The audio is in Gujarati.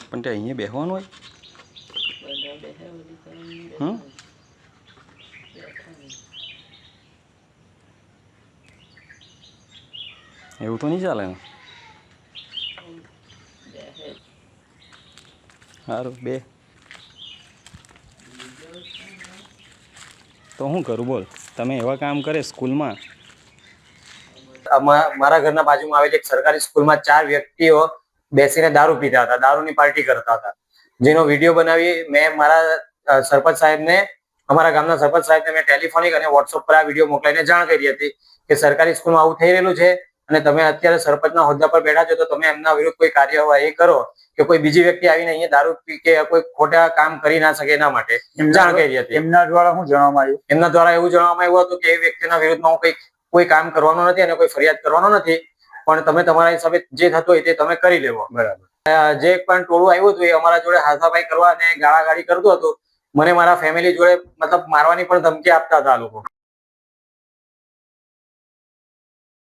પણ તે અહીંયા બેસવાનું હોય એવું તો નહીં ચાલે ને. સારું બે તો શું કરું બોલ. તમે એવા કામ કરે સ્કૂલમાં. મારા ઘરના બાજુમાં આવેલી એક સરકારી સ્કૂલમાં 4 વ્યક્તિઓ બેસીને દારૂ પીતા હતા, દારૂની પાર્ટી કરતા હતા, જેનો વિડીયો બનાવી મેં મારા સરપંચ સાહેબને, અમારા ગામના સરપંચ સાહેબને મેં ટેલિફોનિક અને વોટ્સઅપ પર આ વિડીયો મોકલીને જાણ કરી હતી કે સરકારી સ્કૂલમાં આવું થઈ રહેલું છે અને તમે અત્યારે સરપંચના હોદ્દા પર બેઠા છો તો તમે એમના વિરુદ્ધ કોઈ કાર્યવાહી કરો કે કોઈ બીજી વ્યક્તિ આવીને અહીંયા દારૂ પી કે કોઈ ખોટા કામ કરી ના શકે એના માટે જાણ કરી હતી. એમના દ્વારા શું જણાવવામાં આવ્યું? એમના દ્વારા એવું જણાવવામાં આવ્યું હતું કે એ વ્યક્તિના વિરુદ્ધમાં હું કોઈ કામ કરવાનો નથી અને કોઈ ફરિયાદ કરવાનો નથી, પણ તમે તમારા હિસાબે જે થતું હોય તે તમે કરી લેવો. બરાબર. જે પણ ટોળું આવ્યું હતું એ અમારા જોડે હાથાપાઈ કરવા અને ગાળાગાળી કરતું હતું. મને મારા ફેમિલી જોડે મતલબ મારવાની પણ ધમકી આપતા હતા આ લોકો.